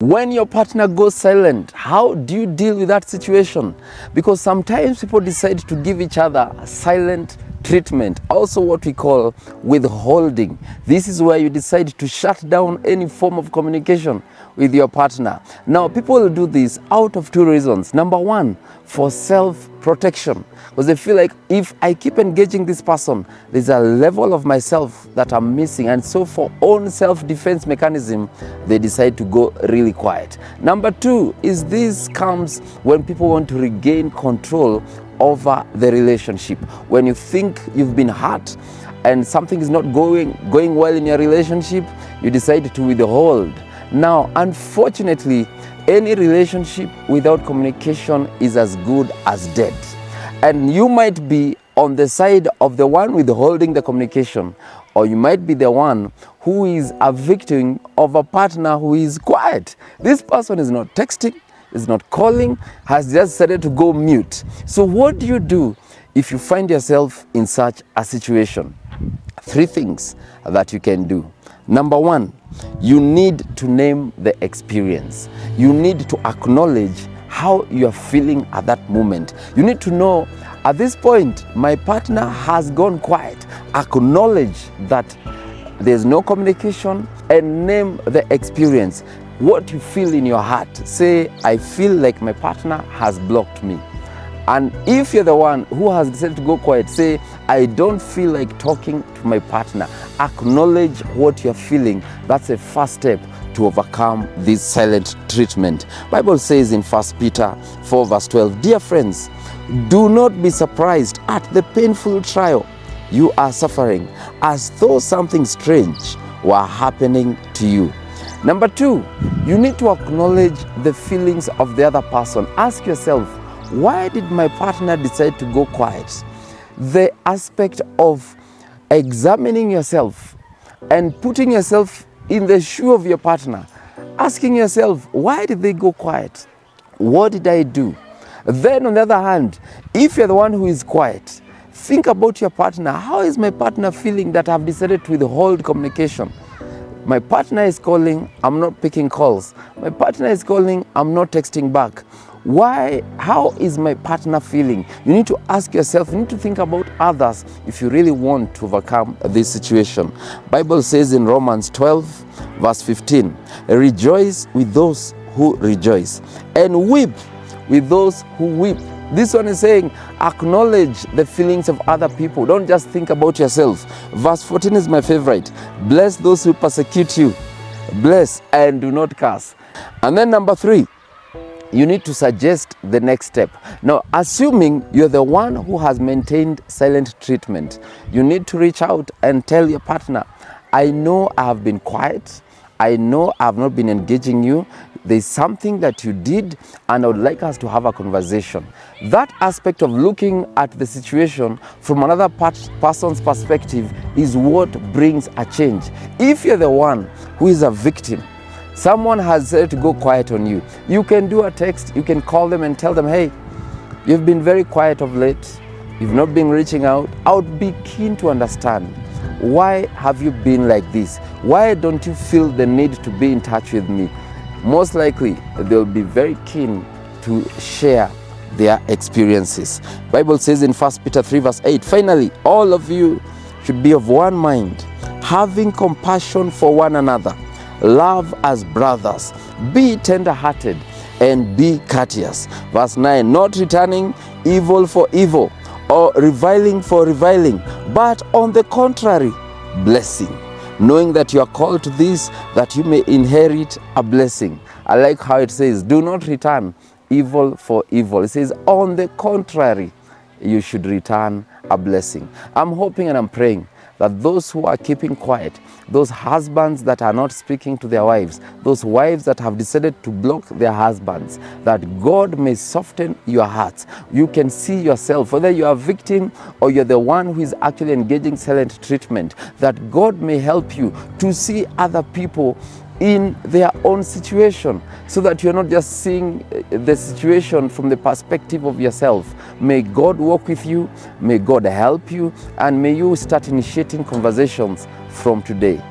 When your partner goes silent, how do you deal with that situation? Because sometimes people decide to give each other silent treatment, also what we call withholding. This is where you decide to shut down any form of communication with your partner. Now, people will do this out of two reasons. Number one, for self-protection, because they feel like if I keep engaging this person, there's a level of myself that I'm missing, and so for own self-defense mechanism, they decide to go really quiet. Number two is this comes when people want to regain control over the relationship. When you think you've been hurt and something is not going well in your relationship, you decide to withhold. Now, unfortunately, any relationship without communication is as good as dead. And you might be on the side of the one withholding the communication, or you might be the one who is a victim of a partner who is quiet. This person is not texting, is not calling, has just decided to go mute. So what do you do if you find yourself in such a situation? Three things that you can do. Number one, you need to name the experience. You need to acknowledge how you are feeling at that moment. You need to know, at this point, my partner has gone quiet. Acknowledge that there's no communication and name the experience. What you feel in your heart. Say, I feel like my partner has blocked me. And if you're the one who has decided to go quiet, say, I don't feel like talking to my partner. Acknowledge what you're feeling. That's a first step to overcome this silent treatment. Bible says in 1 Peter 4 verse 12, dear friends, do not be surprised at the painful trial you are suffering, as though something strange were happening to you. Number two, you need to acknowledge the feelings of the other person. Ask yourself, why did my partner decide to go quiet? The aspect of examining yourself and putting yourself in the shoe of your partner, asking yourself, why did they go quiet? What did I do? Then on the other hand, if you're the one who is quiet, think about your partner. How is my partner feeling that I've decided to withhold communication? My partner is calling, I'm not picking calls. My partner is calling, I'm not texting back. Why? How is my partner feeling? You need to ask yourself, you need to think about others if you really want to overcome this situation. Bible says in Romans 12 verse 15, rejoice with those who rejoice and weep with those who weep. This one is saying, acknowledge the feelings of other people. Don't just think about yourself. Verse 14 is my favorite. Bless those who persecute you. Bless and do not curse. And then number three, you need to suggest the next step. Now, assuming you're the one who has maintained silent treatment, you need to reach out and tell your partner, I know I have been quiet. I know I have not been engaging you. There's something that you did, and I would like us to have a conversation. That aspect of looking at the situation from another person's perspective is what brings a change. If you're the one who is a victim, someone has said to go quiet on you, you can do a text, you can call them and tell them, hey, you've been very quiet of late, you've not been reaching out. I would be keen to understand, why have you been like this? Why don't you feel the need to be in touch with me? Most likely, they'll be very keen to share their experiences. Bible says in 1 Peter 3 verse 8, finally, all of you should be of one mind, having compassion for one another. Love as brothers, be tender-hearted and be courteous. Verse 9, not returning evil for evil or reviling for reviling, but on the contrary, blessing, knowing that you are called to this, that you may inherit a blessing. I like how it says, do not return evil for evil. It says, on the contrary, you should return a blessing. I'm hoping and I'm praying that those who are keeping quiet, those husbands that are not speaking to their wives, those wives that have decided to block their husbands, that God may soften your hearts. You can see yourself, whether you are a victim or you're the one who is actually engaging silent treatment, that God may help you to see other people in their own situation, so that you're not just seeing the situation from the perspective of yourself. May God walk with you, may God help you, and may you start initiating conversations from today.